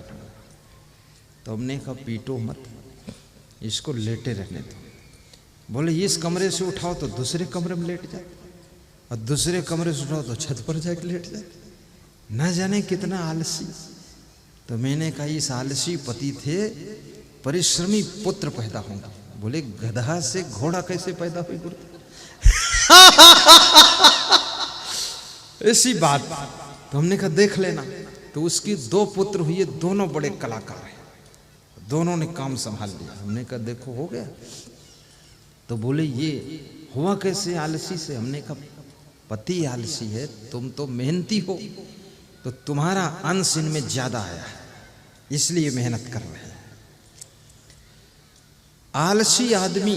तो हमने कहा पीटो मत, इसको लेटे रहने दो। बोले इस कमरे से उठाओ तो दूसरे कमरे में लेट जाए, और दूसरे कमरे से उठाओ तो छत पर जाके लेट जाए, न जाने कितना आलसी। तो मैंने कहा इस आलसी पति थे, परिश्रमी पुत्र पैदा होंगे। बोले गधा से घोड़ा कैसे पैदा हुई गुरु? ऐसी बात। तो हमने कहा देख लेना। तो उसकी 2 पुत्र हुए, दोनों बड़े कलाकार हैं, दोनों ने काम संभाल लिया। हमने कहा देखो हो गया। तो बोले ये हुआ कैसे आलसी से? हमने कहा पति आलसी है, तुम तो मेहनती हो, तो तुम्हारा अंश इनमें ज्यादा आया है, इसलिए मेहनत कर रहे हैं। आलसी आदमी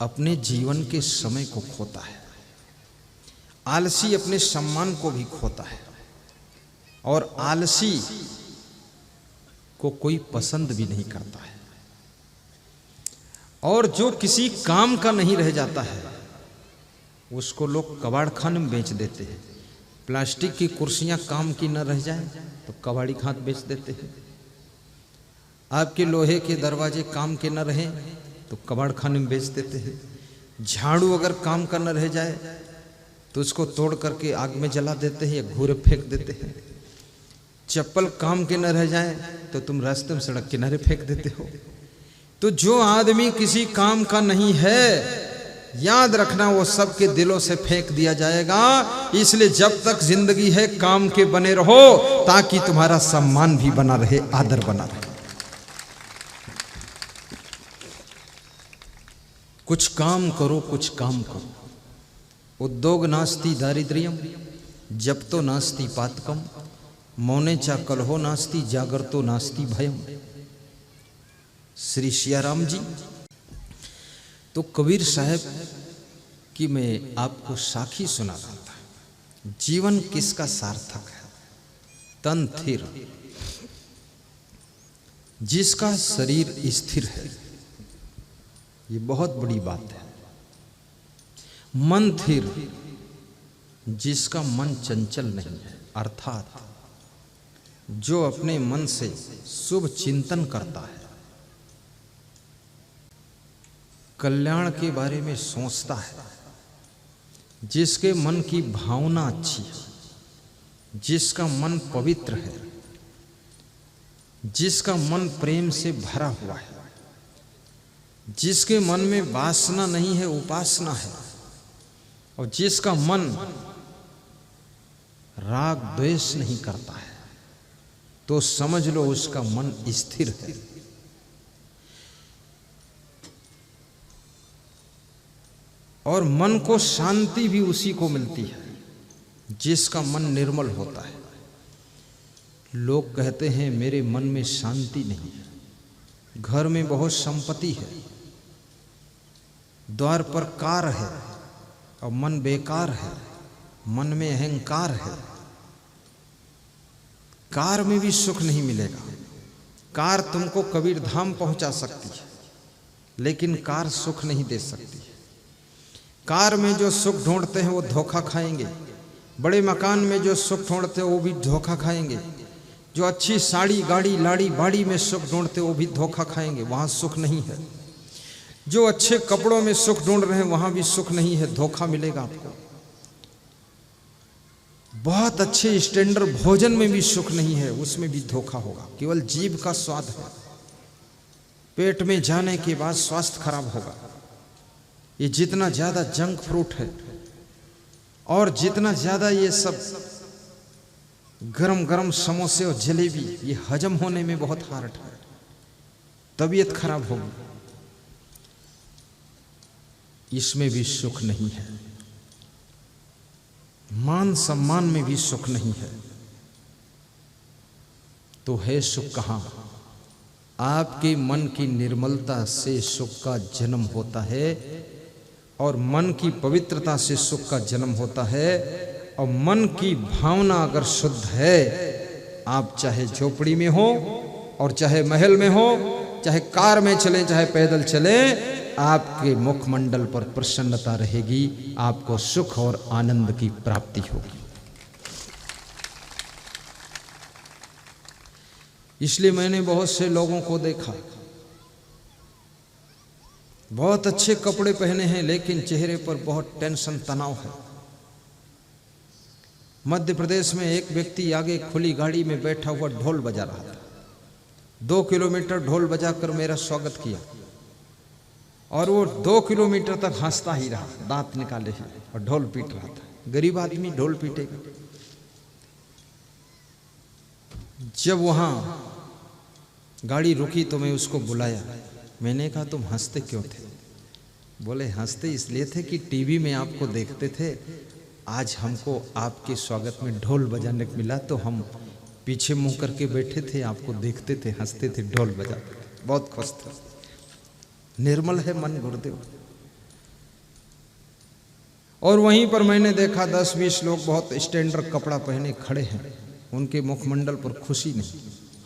अपने जीवन के समय को खोता है, आलसी अपने सम्मान को भी खोता है, और आलसी को कोई पसंद भी नहीं करता है। और जो किसी काम का नहीं रह जाता है उसको लोग कबाड़ खाने में बेच देते हैं। प्लास्टिक की कुर्सियां काम की न रह जाए तो कबाड़ी खान बेच देते हैं। आपके लोहे के दरवाजे काम के न रहें तो कबाड़ खाने में बेच देते हैं। झाड़ू अगर काम का न रह जाए तो उसको तोड़ करके आग में जला देते हैं या घूरे फेंक देते हैं। चप्पल काम के न रह जाए तो तुम रास्ते में सड़क किनारे फेंक देते हो। तो जो आदमी किसी काम का नहीं है, याद रखना वो सबके दिलों से फेंक दिया जाएगा। इसलिए जब तक जिंदगी है काम के बने रहो, ताकि तुम्हारा सम्मान भी बना रहे, आदर बना रहे। कुछ काम करो, कुछ काम करो। उद्योग नास्ति दारिद्र्यम, जब तो नास्ति पातकम, मौने चा कलहो नास्ति, जागरतो नास्ति भयम। श्री सियाराम जी। तो कबीर साहब की मैं आपको साखी सुना रहा था। जीवन किसका सार्थक है? तन थिर, जिसका शरीर स्थिर है, ये बहुत बड़ी बात है। मन थिर, जिसका मन चंचल नहीं है, अर्थात जो अपने मन से शुभ चिंतन करता है, कल्याण के बारे में सोचता है, जिसके मन की भावना अच्छी है, जिसका मन पवित्र है, जिसका मन प्रेम से भरा हुआ है, जिसके मन में वासना नहीं है, उपासना है, और जिसका मन राग द्वेष नहीं करता है, तो समझ लो उसका मन स्थिर है। और मन को शांति भी उसी को मिलती है जिसका मन निर्मल होता है। लोग कहते हैं मेरे मन में शांति नहीं है, घर में बहुत संपत्ति है, द्वार पर कार है और मन बेकार है, मन में अहंकार है। कार में भी सुख नहीं मिलेगा। कार तुमको कबीर धाम पहुंचा सकती है, लेकिन कार सुख नहीं दे सकती है। कार में जो सुख ढूंढते हैं वो धोखा खाएंगे, बड़े मकान में जो सुख ढूंढते हैं वो भी धोखा खाएंगे। जो अच्छी साड़ी गाड़ी लाड़ी बाड़ी में सुख ढूंढते वो भी धोखा खाएंगे, वहां सुख नहीं है। जो अच्छे कपड़ों में सुख ढूंढ रहे हैं वहां भी सुख नहीं है, धोखा मिलेगा आपको। बहुत अच्छे स्टैंडर्ड भोजन में भी सुख नहीं है, उसमें भी धोखा होगा। केवल जीभ का स्वाद है, पेट में जाने के बाद स्वास्थ्य खराब होगा। ये जितना ज्यादा जंक फ्रूट है और जितना ज्यादा ये सब गरम गरम समोसे और जलेबी, ये हजम होने में बहुत हार्ड है, तबीयत खराब होगी। इसमें भी सुख नहीं है। मान सम्मान में भी सुख नहीं है। तो है सुख कहां? आपके मन की निर्मलता से सुख का जन्म होता है और मन की पवित्रता से सुख का जन्म होता है। और मन की भावना अगर शुद्ध है, आप चाहे झोपड़ी में हो और चाहे महल में हो, चाहे कार में चले चाहे पैदल चले, आपके मुखमंडल पर प्रसन्नता रहेगी, आपको सुख और आनंद की प्राप्ति होगी। इसलिए मैंने बहुत से लोगों को देखा, बहुत अच्छे कपड़े पहने हैं लेकिन चेहरे पर बहुत टेंशन तनाव है। मध्य प्रदेश में एक व्यक्ति आगे खुली गाड़ी में बैठा हुआ ढोल बजा रहा था। 2 किलोमीटर ढोल बजाकर मेरा स्वागत किया और वो 2 किलोमीटर तक हंसता ही रहा, दांत निकाले ही, और ढोल पीट रहा था। गरीब आदमी ढोल पीटेगा। जब वहां गाड़ी रुकी तो मैं उसको बुलाया। मैंने कहा तुम हंसते क्यों थे? बोले हंसते इसलिए थे कि टीवी में आपको देखते थे, आज हमको आपके स्वागत में ढोल बजाने को मिला तो हम पीछे मुंह करके बैठे थे, आपको देखते थे, हंसते थे, ढोल बजाते थे, बहुत खुश थे। निर्मल है मन गुरुदेव। और वहीं पर मैंने देखा 10-20 लोग बहुत स्टैंडर्ड कपड़ा पहने खड़े हैं, उनके मुखमंडल पर खुशी नहीं,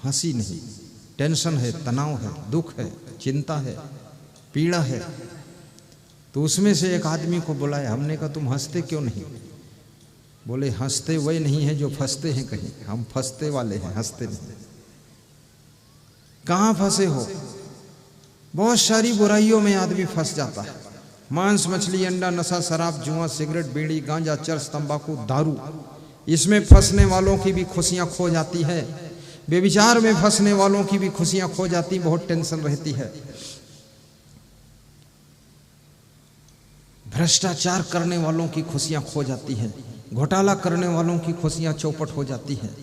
हंसी नहीं, टेंशन है, तनाव है, दुख है, चिंता है, पीड़ा है। तो उसमें से एक आदमी को बुलाया। हमने कहा तुम हंसते क्यों नहीं? बोले हंसते वही नहीं है जो फंसते हैं कहीं, हम फंसते वाले हैं, हंसते नहीं। कहाँ फंसे हो? बहुत सारी बुराइयों में आदमी फंस जाता है। मांस मछली अंडा नशा शराब जुआ सिगरेट बीड़ी गांजा चरस तंबाकू दारू, इसमें फंसने वालों की भी खुशियां खो जाती है। बेविचार में फंसने वालों की भी खुशियां खो जाती, बहुत टेंशन रहती है। भ्रष्टाचार करने वालों की खुशियां खो जाती हैं, घोटाला करने वालों की खुशियां चौपट हो जाती हैं।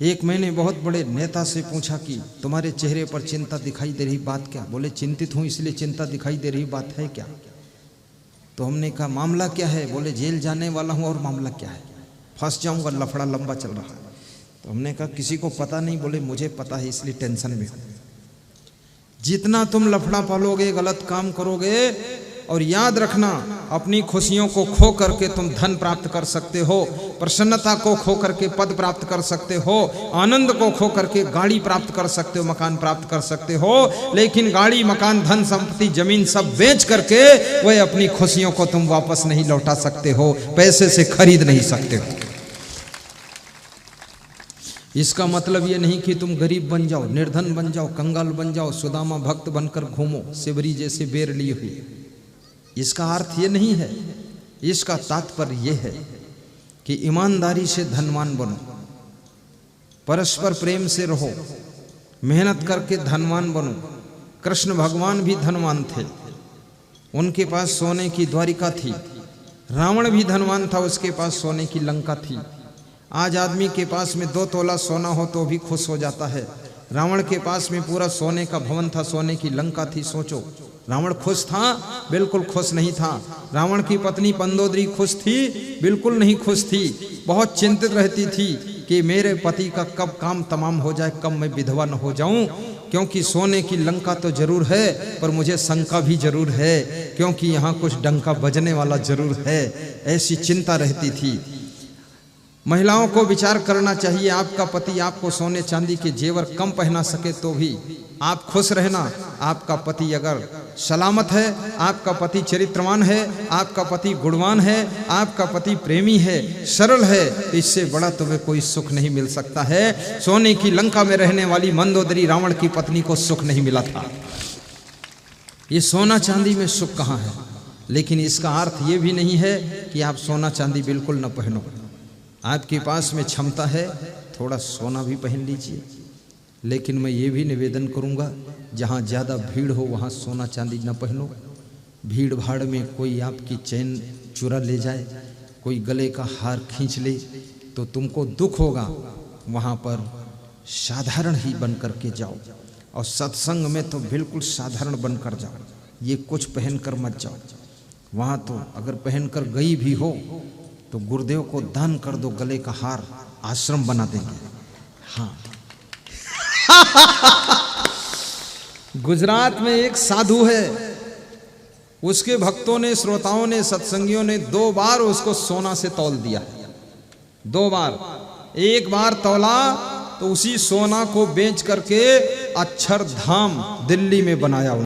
एक मैंने बहुत बड़े नेता से पूछा कि तुम्हारे चेहरे पर चिंता दिखाई दे रही, बात क्या? बोले चिंतित हूं इसलिए चिंता दिखाई दे रही, बात है क्या? तो हमने कहा मामला क्या है? बोले जेल जाने वाला हूं। और मामला क्या है? फंस जाऊंगा, लफड़ा लंबा चल रहा है। तो हमने कहा किसी को पता नहीं। बोले मुझे पता है इसलिए टेंशन में हूं। जितना तुम लफड़ा पालोगे, गलत काम करोगे, और याद रखना अपनी खुशियों को खो करके तुम धन प्राप्त कर सकते हो, प्रसन्नता को खो करके पद प्राप्त कर सकते हो, आनंद को खो करके गाड़ी प्राप्त कर सकते हो, मकान प्राप्त कर सकते हो। लेकिन गाड़ी मकान धन संपत्ति जमीन सब बेच करके वह अपनी खुशियों को तुम वापस नहीं लौटा सकते हो, पैसे से खरीद नहीं सकते हो। इसका मतलब ये नहीं कि तुम गरीब बन जाओ, निर्धन बन जाओ, कंगाल बन जाओ, सुदामा भक्त बनकर घूमो सिवरी जैसे बेर लिए हुए। इसका अर्थ ये नहीं है। इसका तात्पर्य ये है कि ईमानदारी से धनवान बनो, परस्पर प्रेम से रहो, मेहनत करके धनवान बनो। कृष्ण भगवान भी धनवान थे, उनके पास सोने की द्वारिका थी। रावण भी धनवान था, उसके पास सोने की लंका थी। आज आदमी के पास में 2 तोला सोना हो तो भी खुश हो जाता है। रावण के पास में पूरा सोने का भवन था, सोने की लंका थी। सोचो रावण खुश था? बिल्कुल खुश नहीं था। रावण की पत्नी पंदोदरी खुश थी? बिल्कुल नहीं खुश थी। बहुत चिंतित रहती थी कि मेरे पति का कब काम तमाम हो जाए, कब मैं विधवा न हो जाऊं, क्योंकि सोने की लंका तो जरूर है पर मुझे शंका भी जरूर है, क्योंकि यहाँ कुछ डंका बजने वाला जरूर है। ऐसी चिंता रहती थी। महिलाओं को विचार करना चाहिए, आपका पति आपको सोने चांदी के जेवर कम पहना सके तो भी आप खुश रहना। आपका पति अगर सलामत है, आपका पति चरित्रवान है, आपका पति गुणवान है, आपका पति प्रेमी है, सरल है, तो इससे बड़ा तुम्हें कोई सुख नहीं मिल सकता है। सोने की लंका में रहने वाली मंदोदरी रावण की पत्नी को सुख नहीं मिला था। ये सोना चांदी में सुख कहाँ है? लेकिन इसका अर्थ ये भी नहीं है कि आप सोना चांदी बिल्कुल न पहनो। आपके पास में क्षमता है, थोड़ा सोना भी पहन लीजिए। लेकिन मैं ये भी निवेदन करूँगा, जहाँ ज़्यादा भीड़ हो वहाँ सोना चांदी न पहनो। भीड़ भाड़ में कोई आपकी चैन चुरा ले जाए, कोई गले का हार खींच ले, तो तुमको दुख होगा। वहाँ पर साधारण ही बन कर के जाओ, और सत्संग में तो बिल्कुल साधारण बन कर जाओ। ये कुछ पहन कर मत जाओ। वहाँ तो अगर पहन कर गई भी हो तो गुरुदेव को दान कर दो, गले का हार आश्रम बना देंगे। हाँ गुजरात में एक साधु है, उसके भक्तों ने, श्रोताओं ने, सत्संगियों ने 2 बार उसको सोना से तौल दिया। 2 बार। एक बार तौला तो उसी सोना को बेच करके अक्षरधाम दिल्ली में बनाया।